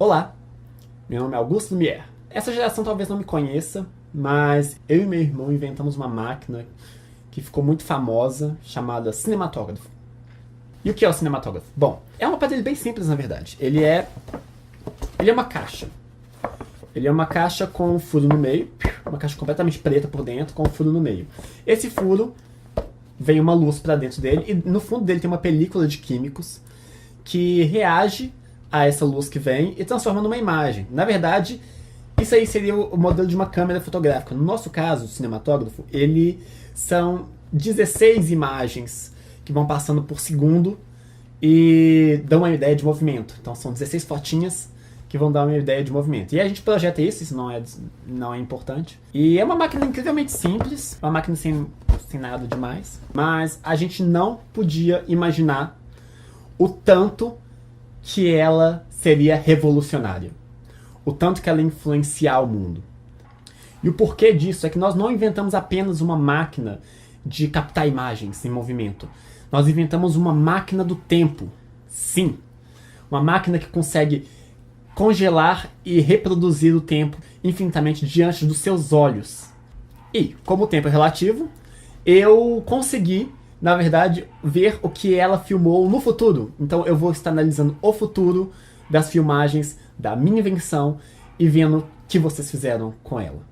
Olá, meu nome é Augusto Lumière. Essa geração talvez não me conheça, mas eu e meu irmão inventamos uma máquina que ficou muito famosa, chamada cinematógrafo. E o que é o cinematógrafo? Bom, é um aparelho bem simples na verdade. Ele é uma caixa. Ele é uma caixa com um furo no meio, uma caixa completamente preta por dentro, com um furo no meio. Esse furo vem uma luz para dentro dele e no fundo dele tem uma película de químicos que reage a essa luz que vem e transforma numa imagem. Na verdade, isso aí seria o modelo de uma câmera fotográfica. No nosso caso, o cinematógrafo, ele são 16 imagens que vão passando por segundo e dão uma ideia de movimento. Então são 16 fotinhas que vão dar uma ideia de movimento. E a gente projeta isso não é importante. E é uma máquina incrivelmente simples, uma máquina sem nada demais. Mas a gente não podia imaginar o tanto que ela seria revolucionária. O tanto que ela ia influenciar o mundo. E o porquê disso é que nós não inventamos apenas uma máquina de captar imagens em movimento. Nós inventamos uma máquina do tempo. Sim. Uma máquina que consegue congelar e reproduzir o tempo infinitamente diante dos seus olhos. E, como o tempo é relativo, eu consegui, na verdade, ver o que ela filmou no futuro. Então eu vou estar analisando o futuro das filmagens da minha invenção e vendo o que vocês fizeram com ela.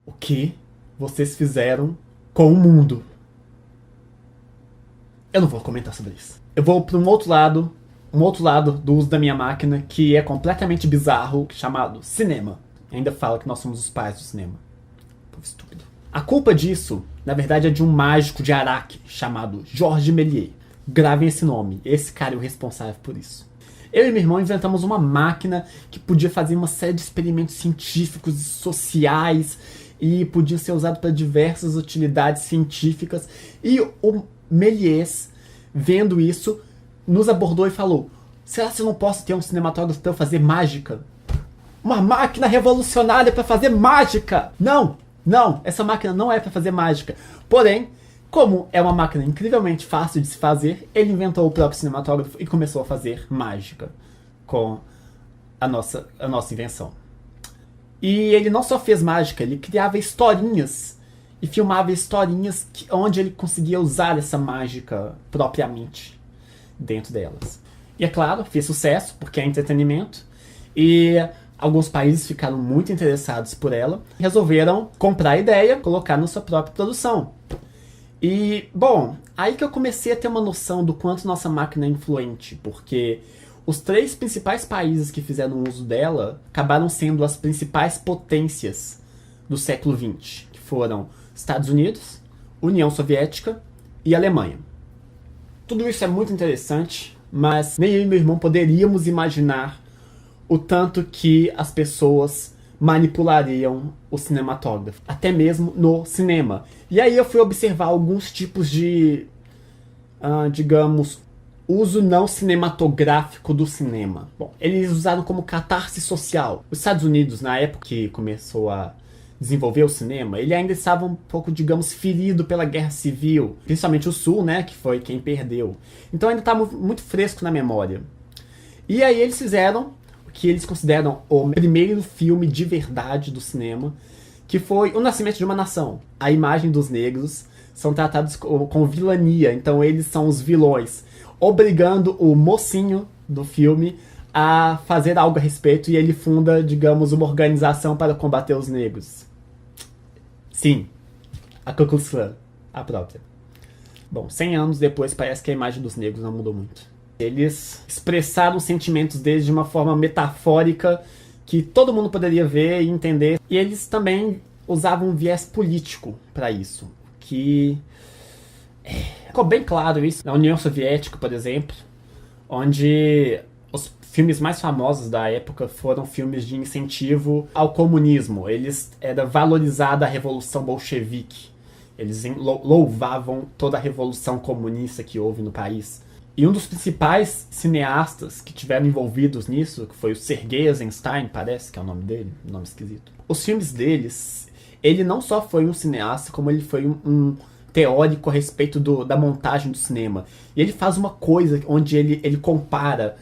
O que vocês fizeram com o mundo? Eu não vou comentar sobre isso. Eu vou para um outro lado do uso da minha máquina que é completamente bizarro, chamado cinema. Ainda fala que nós somos os pais do cinema. Povo estúpido. A culpa disso, na verdade, é de um mágico de Araque chamado Georges Méliès. Gravem esse nome, esse cara é o responsável por isso. Eu e meu irmão inventamos uma máquina que podia fazer uma série de experimentos científicos e sociais e podia ser usado para diversas utilidades científicas. E o Méliès, vendo isso, nos abordou e falou: será que eu não posso ter um cinematógrafo para eu fazer mágica? Uma máquina revolucionária para fazer mágica! Não, essa máquina não é para fazer mágica. Porém, como é uma máquina incrivelmente fácil de se fazer, ele inventou o próprio cinematógrafo e começou a fazer mágica com a nossa invenção. E ele não só fez mágica, ele criava historinhas e filmava historinhas onde ele conseguia usar essa mágica propriamente dentro delas. E é claro, fez sucesso, porque é entretenimento, e alguns países ficaram muito interessados por ela e resolveram comprar a ideia, colocar na sua própria produção. E, bom, aí que eu comecei a ter uma noção do quanto nossa máquina é influente, porque os 3 principais países que fizeram uso dela acabaram sendo as principais potências do século XX, que foram Estados Unidos, União Soviética e Alemanha. Tudo isso é muito interessante, mas nem eu e meu irmão poderíamos imaginar o tanto que as pessoas manipulariam o cinematógrafo, até mesmo no cinema. E aí eu fui observar alguns tipos de, digamos, uso não cinematográfico do cinema. Bom, eles usaram como catarse social. Os Estados Unidos, na época que começou a desenvolver o cinema, ele ainda estava um pouco, digamos, ferido pela Guerra Civil, principalmente o Sul, né, que foi quem perdeu. Então ainda estava muito fresco na memória. E aí eles fizeram o que eles consideram o primeiro filme de verdade do cinema, que foi O Nascimento de uma Nação. A imagem dos negros são tratados com vilania, então eles são os vilões, obrigando o mocinho do filme a fazer algo a respeito, e ele funda, digamos, uma organização para combater os negros. Sim, a Ku Klux Klan, a própria. Bom, 100 anos depois parece que a imagem dos negros não mudou muito. Eles expressaram os sentimentos deles de uma forma metafórica que todo mundo poderia ver e entender. E eles também usavam um viés político para isso, que ficou bem claro isso na União Soviética, por exemplo, onde os filmes mais famosos da época foram filmes de incentivo ao comunismo. Era valorizada a Revolução Bolchevique, Eles louvavam toda a revolução comunista que houve no país. E um dos principais cineastas que tiveram envolvidos nisso, que foi o Sergei Eisenstein, parece que é o nome dele, um nome esquisito. Os filmes deles, ele não só foi um cineasta, como ele foi um teórico a respeito da montagem do cinema. E ele faz uma coisa onde ele compara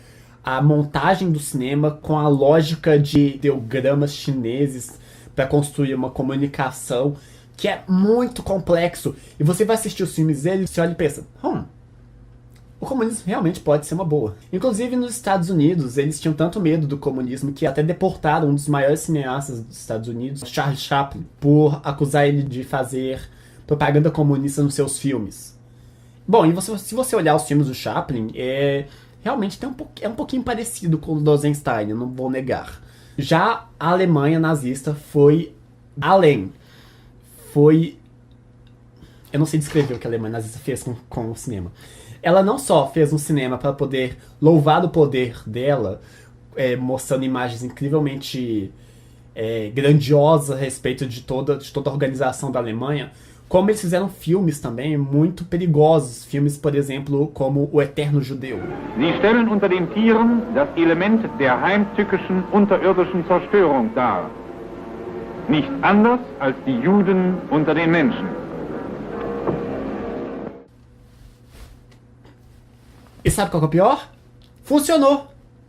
a montagem do cinema com a lógica de ideogramas chineses para construir uma comunicação que é muito complexo. E você vai assistir os filmes dele, você olha e pensa, o comunismo realmente pode ser uma boa. Inclusive nos Estados Unidos, eles tinham tanto medo do comunismo que até deportaram um dos maiores cineastas dos Estados Unidos, Charles Chaplin, por acusar ele de fazer propaganda comunista nos seus filmes. Bom, e se você olhar os filmes do Chaplin, realmente é um pouquinho parecido com o do Eisenstein, eu não vou negar. Já a Alemanha nazista foi além. Eu não sei descrever o que a Alemanha nazista fez com o cinema. Ela não só fez um cinema para poder louvar o poder dela, mostrando imagens incrivelmente grandiosas a respeito de toda a organização da Alemanha, como eles fizeram filmes também muito perigosos. Filmes, por exemplo, como O Eterno Judeu. Sie stellen unter den Tieren das Element der heimtückischen unterirdischen Zerstörung dar. Nicht anders als die Juden unter den Menschen. E sabe qual que é o pior? Funcionou!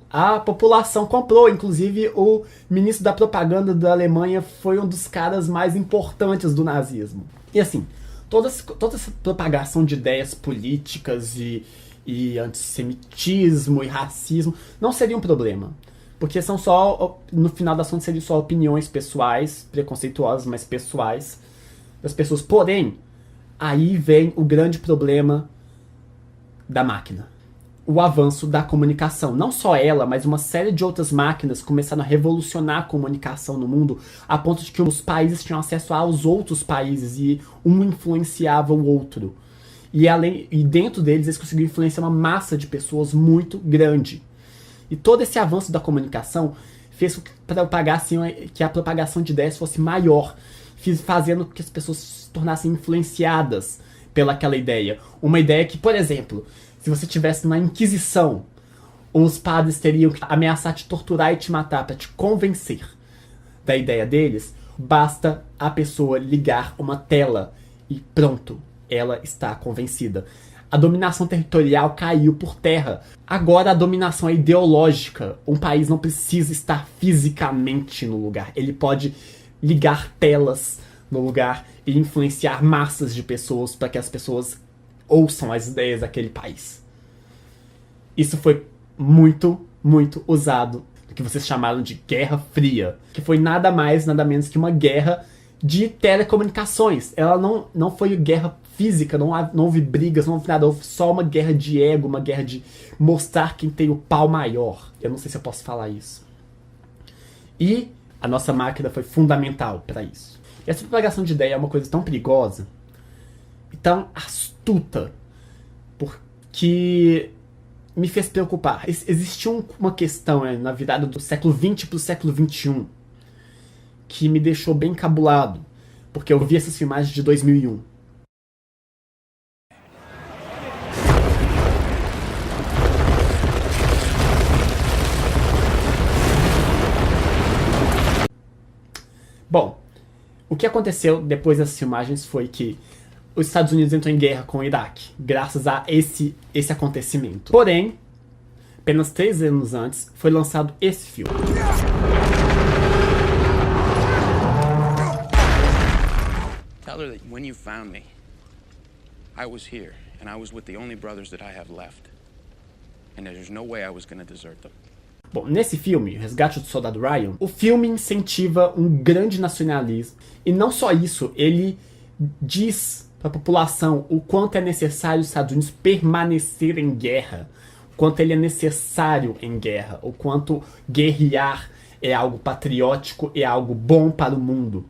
A população comprou, inclusive o ministro da propaganda da Alemanha foi um dos caras mais importantes do nazismo. E assim, toda essa propagação de ideias políticas e antissemitismo e racismo não seria um problema. Porque são só, no final das contas, seriam só opiniões pessoais, preconceituosas, mas pessoais das pessoas. Porém, aí vem o grande problema da máquina. O avanço da comunicação. Não só ela, mas uma série de outras máquinas começaram a revolucionar a comunicação no mundo, a ponto de que os países tinham acesso aos outros países e um influenciava o outro. E dentro deles eles conseguiram influenciar uma massa de pessoas muito grande. E todo esse avanço da comunicação fez que a propagação de ideias fosse maior, fazendo com que as pessoas se tornassem influenciadas pelaquela ideia. Uma ideia que, por exemplo, se você tivesse na Inquisição, os padres teriam que ameaçar te torturar e te matar para te convencer da ideia deles, basta a pessoa ligar uma tela e pronto, ela está convencida. A dominação territorial caiu por terra. Agora a dominação é ideológica. Um país não precisa estar fisicamente no lugar. Ele pode ligar telas no lugar e influenciar massas de pessoas para que as pessoas ouçam as ideias daquele país. Isso foi muito, muito usado no que vocês chamaram de Guerra Fria, que foi nada mais, nada menos que uma guerra de telecomunicações. Ela não foi guerra física, não houve brigas, não houve nada, houve só uma guerra de ego, uma guerra de mostrar quem tem o pau maior. Eu não sei se eu posso falar isso. E a nossa máquina foi fundamental para isso. E essa propagação de ideia é uma coisa tão perigosa e tão astuta, porque me fez preocupar. Existiu uma questão na virada do século XX para o século XXI que me deixou bem encabulado, porque eu vi essas filmagens de 2001. Bom, o que aconteceu depois dessas filmagens foi que os Estados Unidos entrou em guerra com o Iraque, graças a esse acontecimento. Porém, apenas 3 anos antes, foi lançado esse filme. Tell her that when you found me, I was here, and I was with the only brothers that I have left. And there's no way I was gonna desert them. Bom, nesse filme, Resgate do Soldado Ryan, o filme incentiva um grande nacionalismo. E não só isso, ele diz para a população o quanto é necessário os Estados Unidos permanecer em guerra, o quanto ele é necessário em guerra, o quanto guerrear é algo patriótico, é algo bom para o mundo.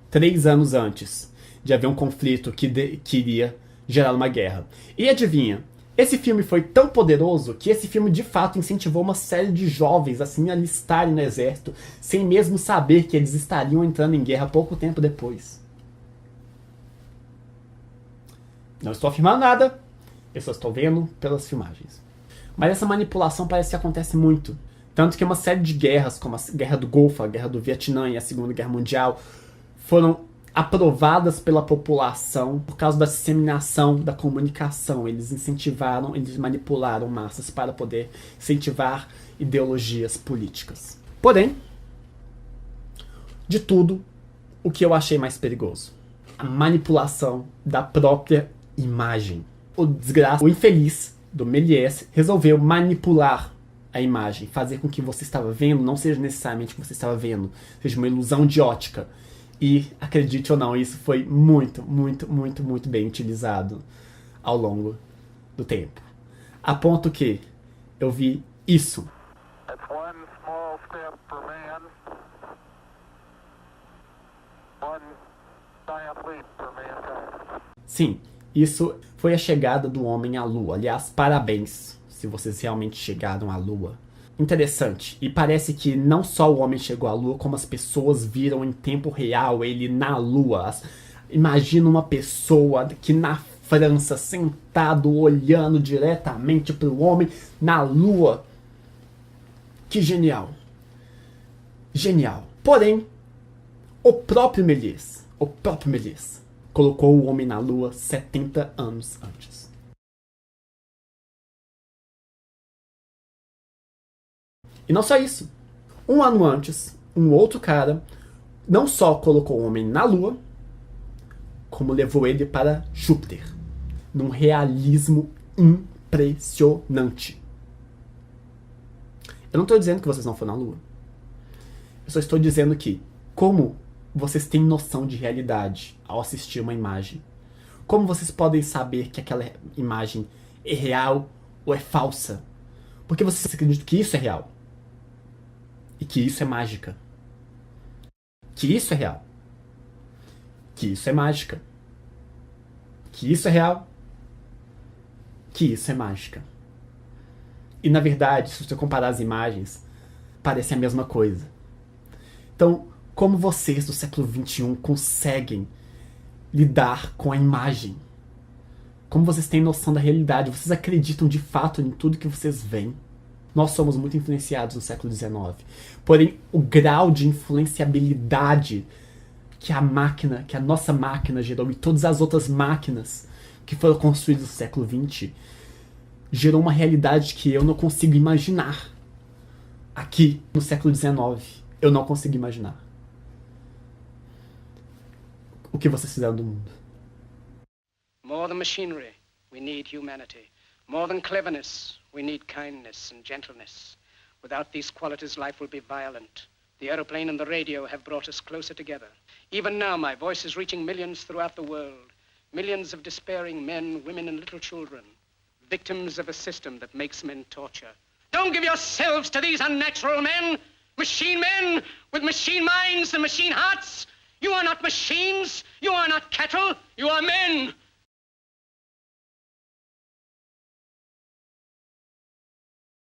3 anos antes de haver um conflito que iria gerar uma guerra. E adivinha? Esse filme foi tão poderoso que esse filme de fato incentivou uma série de jovens a se alistarem no exército, sem mesmo saber que eles estariam entrando em guerra pouco tempo depois. Não estou afirmando nada, eu só estou vendo pelas filmagens. Mas essa manipulação parece que acontece muito. Tanto que uma série de guerras, como a Guerra do Golfo, a Guerra do Vietnã e a Segunda Guerra Mundial, foram aprovadas pela população por causa da disseminação da comunicação. Eles incentivaram, eles manipularam massas para poder incentivar ideologias políticas. Porém, de tudo, o que eu achei mais perigoso? A manipulação da própria imagem. O infeliz do Méliès resolveu manipular a imagem, fazer com que você estava vendo não seja necessariamente o que você estava vendo, seja uma ilusão de ótica. E, acredite ou não, isso foi muito bem utilizado ao longo do tempo. A ponto que eu vi isso. Sim, isso foi a chegada do homem à Lua. Aliás, parabéns se vocês realmente chegaram à Lua. Interessante. E parece que não só o homem chegou à Lua, como as pessoas viram em tempo real ele na Lua. Imagina uma pessoa que na França, sentado, olhando diretamente para o homem na Lua. Que genial. Genial. Porém, o próprio Méliès colocou o homem na Lua 70 anos antes. E não só isso. Um ano antes, um outro cara não só colocou o homem na Lua, como levou ele para Júpiter. Num realismo impressionante. Eu não estou dizendo que vocês não foram na Lua. Eu só estou dizendo que, como vocês têm noção de realidade ao assistir uma imagem, como vocês podem saber que aquela imagem é real ou é falsa? Porque vocês acreditam que isso é real. E que isso é mágica. Que isso é real. Que isso é mágica. Que isso é real. Que isso é mágica. E na verdade, se você comparar as imagens, parece a mesma coisa. Então, como vocês do século XXI conseguem lidar com a imagem? Como vocês têm noção da realidade? Vocês acreditam de fato em tudo que vocês veem? Nós somos muito influenciados no século XIX. Porém, o grau de influenciabilidade que a nossa máquina gerou e todas as outras máquinas que foram construídas no século XX gerou uma realidade que eu não consigo imaginar. Aqui, no século XIX, eu não consigo imaginar. O que vocês fizeram do mundo? More than machinery, we need humanity. More than cleverness, we need kindness and gentleness. Without these qualities, life will be violent. The aeroplane and the radio have brought us closer together. Even now, my voice is reaching millions throughout the world. Millions of despairing men, women, and little children. Victims of a system that makes men torture. Don't give yourselves to these unnatural men with machine minds and machine hearts. You are not machines. You are not cattle. You are men.